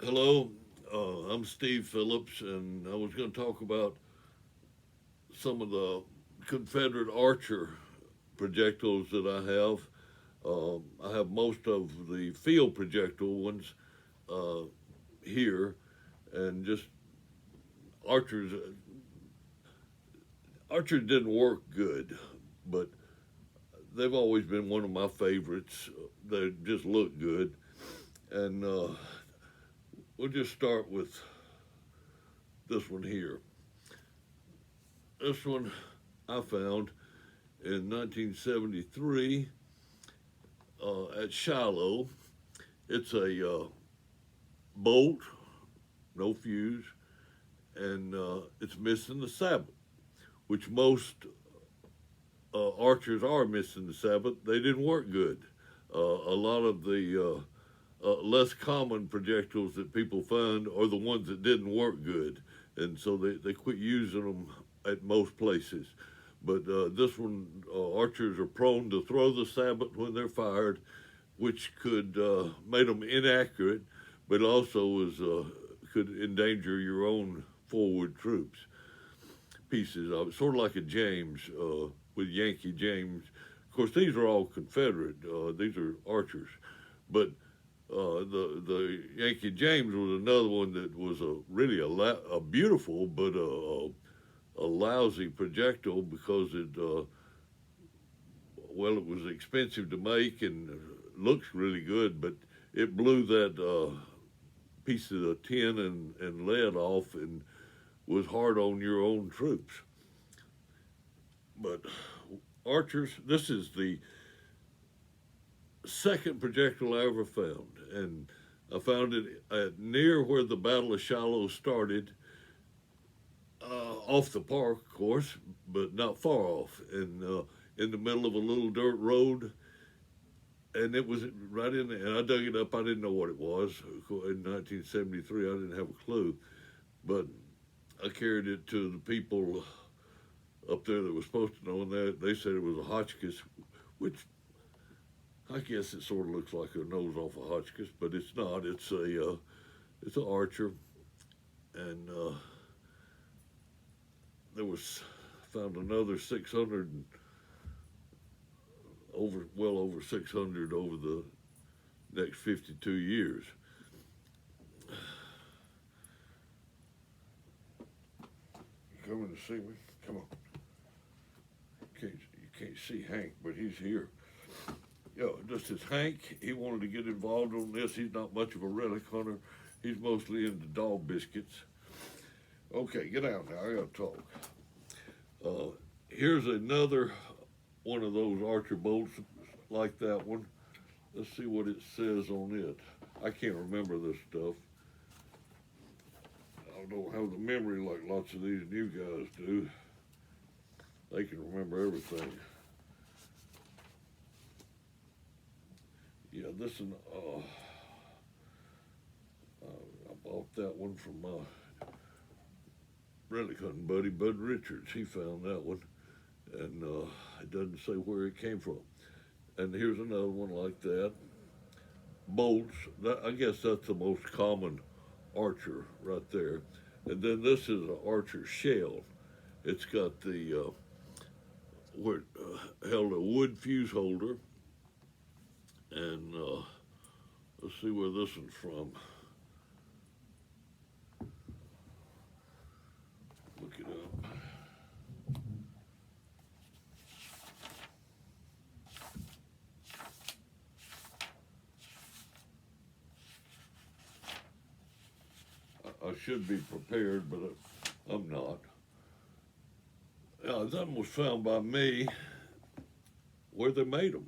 Hello, I'm Steve Phillips, and I was going to talk about some of the Confederate archer projectiles that I have. I have most of the field projectile ones uh, here, and just archers. Archers didn't work good, but they've always been one of my favorites. They just look good, and we'll just start with this one here. This one I found in 1973 at Shiloh. It's a bolt, no fuse, and it's missing the sabot, which most archers are missing the sabot. They didn't work good. A lot of the less common projectiles that people find are the ones that didn't work good, and so they quit using them at most places. But this one, archers are prone to throw the sabot when they're fired, which could make them inaccurate, but also could endanger your own forward troops. Pieces of it, sort of like a James with Yankee James. Of course, these are all Confederate. These are archers, but the Yankee James was another one that was really a beautiful but a lousy projectile because it was expensive to make and looks really good, but it blew that piece of the tin and lead off and was hard on your own troops. But archers, this is the second projectile I ever found, and I found it at near where the Battle of Shiloh started, off the park, of course, but not far off, and in the middle of a little dirt road. And it was right in there, and I dug it up. I didn't know what it was in 1973. I didn't have a clue, but I carried it to the people up there that was supposed to know, and they said it was a Hotchkiss, which I guess it sort of looks like a nose off a Hotchkiss, but it's not. It's an archer, and there was found another 600 well over 600 over the next 52 years. Coming to see me? Come on. You can't see Hank, but he's here. Yeah, just as Hank, he wanted to get involved on this. He's not much of a relic hunter. He's mostly into dog biscuits. Okay, get out now. I gotta talk. Here's another one of those archer bolts like that one. Let's see what it says on it. I can't remember this stuff. I don't have the memory like lots of these new guys do. They can remember everything. Yeah, this one, I bought that one from my relic hunting buddy, Bud Richards. He found that one, and it doesn't say where it came from. And here's another one like that. Bolts, I guess that's the most common archer right there. And then this is an archer shell. It's got the where it held a wood fuse holder, and let's see where this one's from. Look it up. I should be prepared, but I'm not. That was found by me where they made them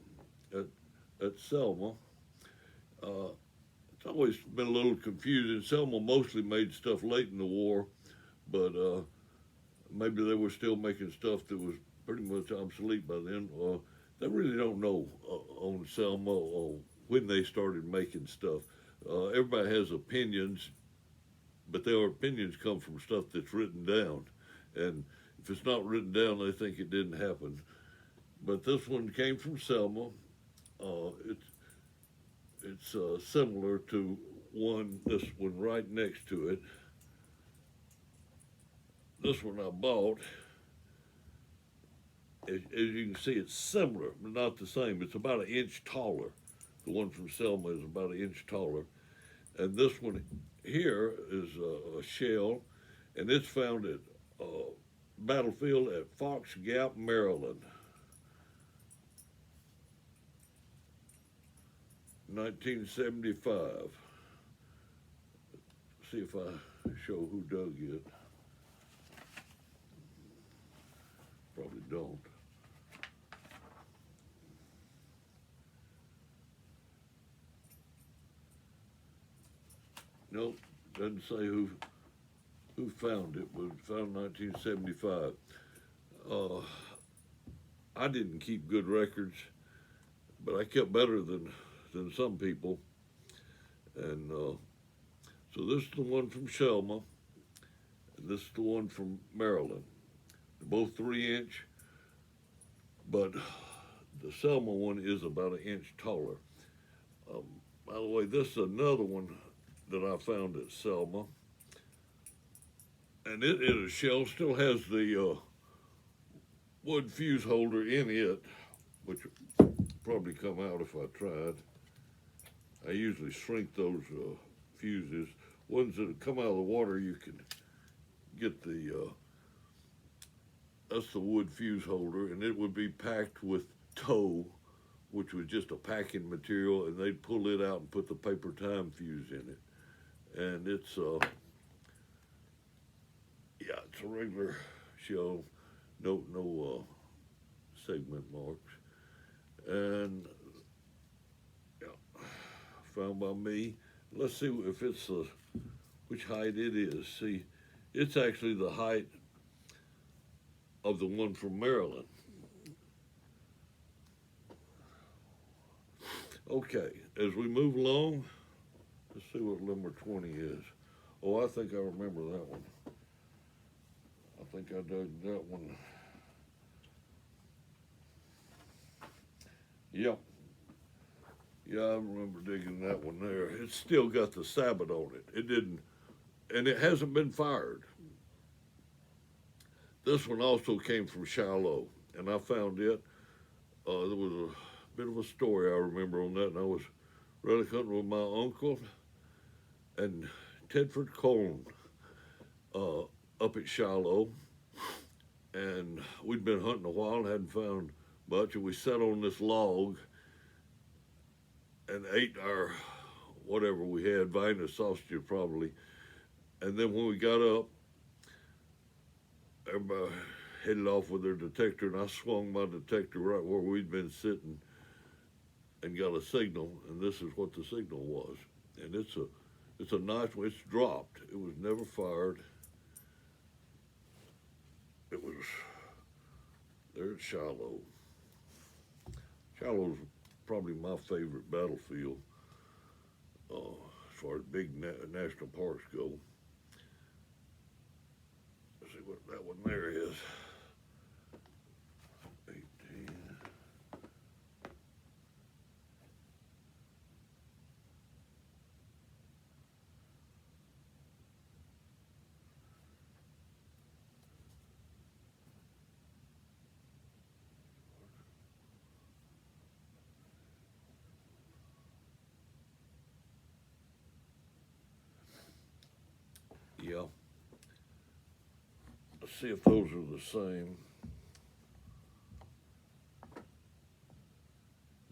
at Selma. It's always been a little confusing. Selma mostly made stuff late in the war, but maybe they were still making stuff that was pretty much obsolete by then. They really don't know on Selma or when they started making stuff. Everybody has opinions, but their opinions come from stuff that's written down. And if it's not written down, they think it didn't happen. But this one came from Selma. It's similar to this one right next to it. This one I bought. As you can see, it's similar, but not the same. It's about an inch taller. The one from Selma is about an inch taller. And this one here is a shell, and it's found at battlefield at Fox Gap, Maryland. 1975. See if I show who dug it. Probably don't. Nope, doesn't say who found it, but it was found in 1975. I didn't keep good records, but I kept better than some people. And so this is the one from Selma, and this is the one from Maryland. They're both 3-inch, but the Selma one is about an inch taller. By the way, this is another one that I found at Selma, and it is a shell, still has the wood fuse holder in it, which would probably come out if I tried. I usually shrink those fuses. Ones that come out of the water, you can get that's the wood fuse holder, and it would be packed with tow, which was just a packing material, and they'd pull it out and put the paper time fuse in it. And it's it's a regular shell, no segment marks, and found by me. Let's see if it's which height it is. See, it's actually the height of the one from Maryland. Okay, as we move along, let's see what limber 20 is. Oh, I think I remember that one. I think I dug that one. Yep. Yeah, I remember digging that one there. It's still got the sabot on it. It didn't, and it hasn't been fired. This one also came from Shiloh, and I found it. There was a bit of a story I remember on that, and I was relic hunting with my uncle and Tedford Colm up at Shiloh, and we'd been hunting a while and hadn't found much, and we sat on this log and ate our whatever we had, Vienna sausage probably, and then when we got up, everybody headed off with their detector, and I swung my detector right where we'd been sitting and got a signal, and this is what the signal was. And it's a nice one. It's dropped. It was never fired. It was there at Shiloh. Shiloh's probably my favorite battlefield as far as big national parks go. Let's see what that one there is. 18. Yeah. Let's see if those are the same.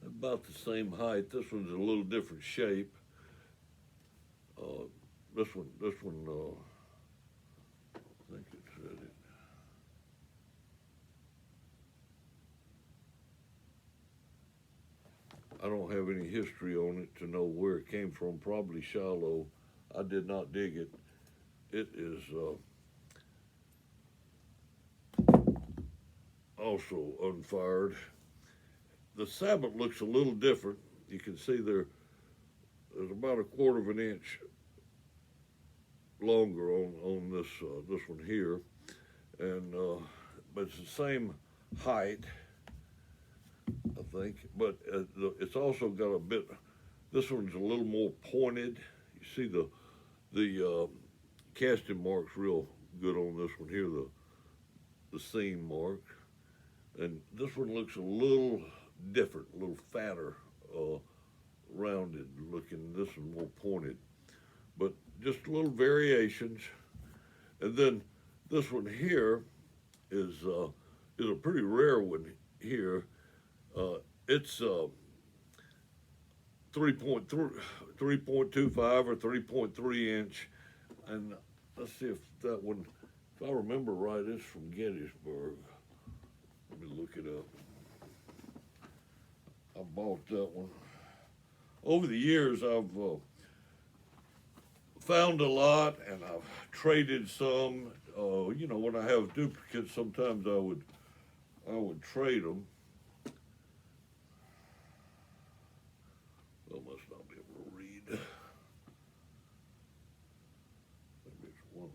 About the same height. This one's a little different shape. This one, I think it said it. I don't have any history on it to know where it came from. Probably Shiloh. I did not dig it. It is also unfired. The sabot looks a little different. You can see there's about a quarter of an inch longer on this one here, and but it's the same height, I think. But it's also got a bit. This one's a little more pointed. You see the casting marks real good on this one here, the seam mark, and this one looks a little different, a little fatter, rounded looking. This one more pointed, but just little variations. And then this one here is a pretty rare one here. It's 3.25 or 3.3 inch, and let's see if that one, if I remember right, it's from Gettysburg. Let me look it up. I bought that one. Over the years, I've found a lot, and I've traded some. You know, when I have duplicates, sometimes I would trade them. I must not be able to read. Maybe it's one of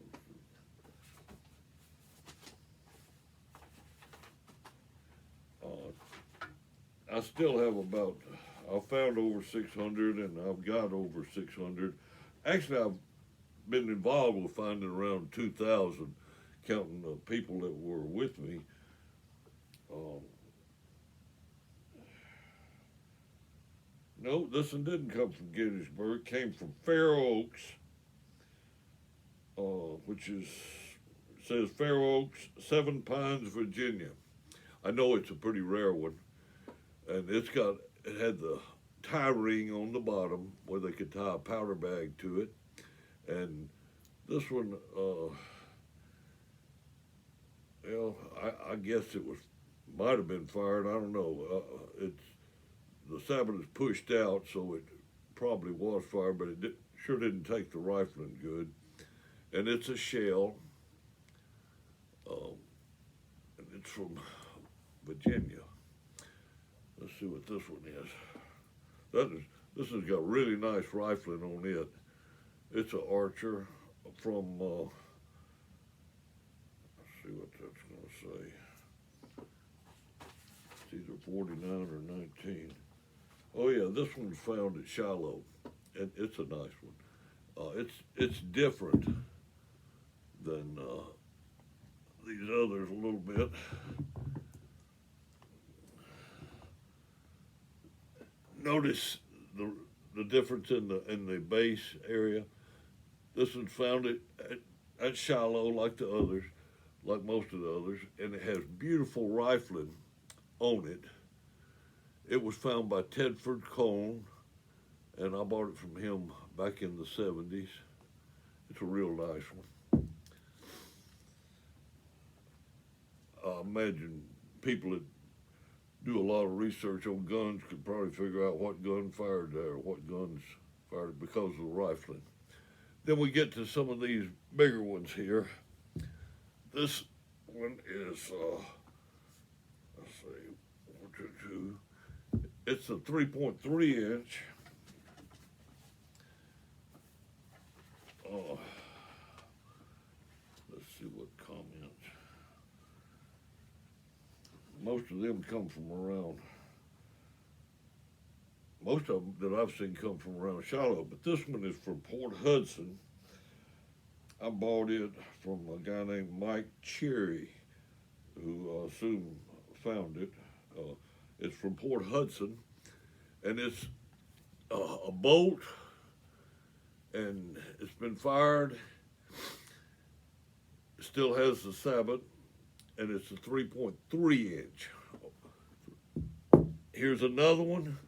them. I still have about, I found over 600, and I've got over 600. Actually, I've been involved with finding around 2,000, counting the people that were with me. No, this one didn't come from Gettysburg. It came from Fair Oaks, which is, says Fair Oaks, Seven Pines, Virginia. I know it's a pretty rare one, and it had the tie ring on the bottom where they could tie a powder bag to it. And this one, I guess it might have been fired. I don't know. The sabot is pushed out, so it probably was fired, but it sure didn't take the rifling good. And it's a shell, and it's from Virginia. Let's see what this one is. This has got really nice rifling on it. It's an Archer from, let's see what that's going to say. It's either 49 or 19. Oh yeah, this one's found at Shiloh, and it's a nice one. It's different than these others a little bit. Notice the difference in the base area. This one's found at Shiloh, like the others, like most of the others, and it has beautiful rifling on it. It was found by Tedford Cone, and I bought it from him back in the 70s. It's a real nice one. I imagine people that do a lot of research on guns could probably figure out what gun fired there, what guns fired because of the rifling. Then we get to some of these bigger ones here. This one is, let's see, 1, 2, 2. It's a 3.3 inch. Let's see what comments. Most of them come from around, most of them that I've seen come from around Shiloh, but this one is from Port Hudson. I bought it from a guy named Mike Cherry, who soon found it. It's from Port Hudson, and it's a bolt, and it's been fired. It still has the sabot, and it's a 3.3 inch. Here's another one.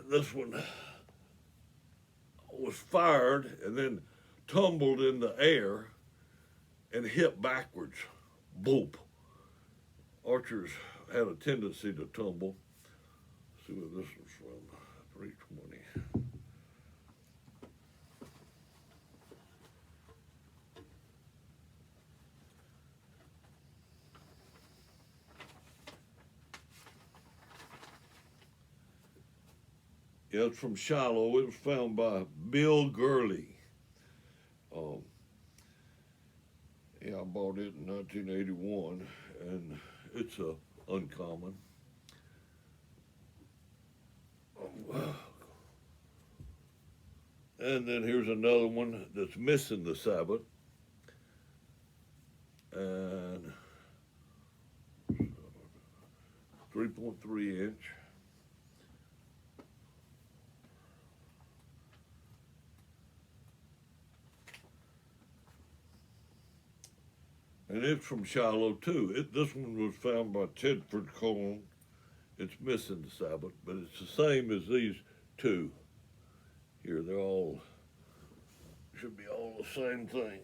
This one was fired and then tumbled in the air and hit backwards. Boop. Archers had a tendency to tumble. Let's see what this one's from. 320. Yeah, it's from Shiloh. It was found by Bill Gurley. Yeah, I bought it in 1981, and it's uncommon. And then here's another one that's missing the sabot. And 3.3 inch. And it's from Shiloh too. This one was found by Tedford Cone. It's missing the sabot, but it's the same as these two. Here, they're all, should be all the same thing.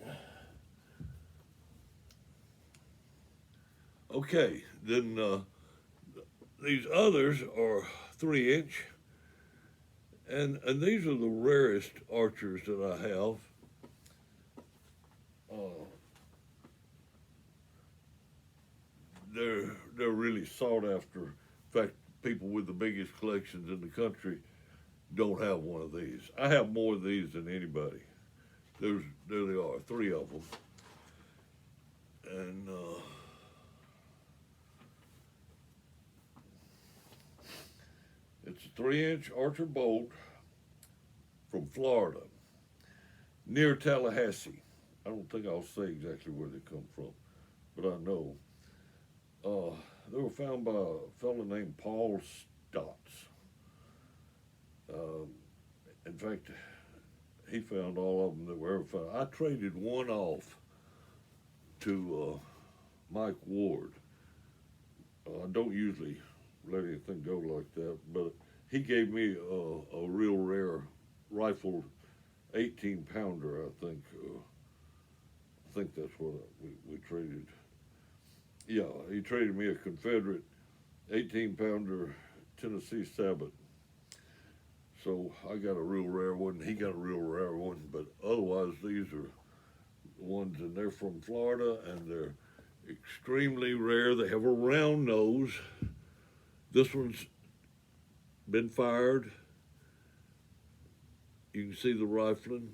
Okay, then these others are 3 inch, and these are the rarest archers that I have. They're really sought after. In fact, people with the biggest collections in the country don't have one of these. I have more of these than anybody. There they are, 3 of them. And it's a 3 inch archer bolt from Florida, near Tallahassee. I don't think I'll say exactly where they come from, but I know. They were found by a fellow named Paul Stotts. In fact, he found all of them that were ever found. I traded one off to Mike Ward. I don't usually let anything go like that, but he gave me a real rare rifle 18-pounder, I think. I think that's what we traded. Yeah, he traded me a Confederate 18-pounder Tennessee Sabot. So I got a real rare one, he got a real rare one, but otherwise these are the ones, and they're from Florida, and they're extremely rare. They have a round nose. This one's been fired. You can see the rifling,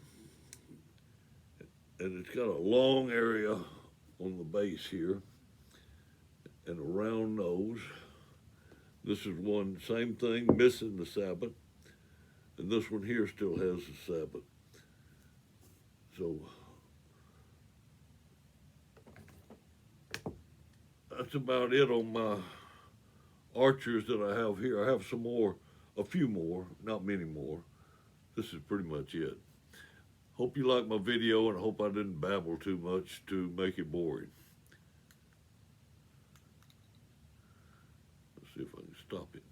and it's got a long area on the base here, and a round nose. This is one, same thing, missing the sabot. And this one here still has the sabot. So that's about it on my archers that I have here. I have some more, a few more, not many more. This is pretty much it. Hope you liked my video, and I hope I didn't babble too much to make it boring. Let's see if I can stop it.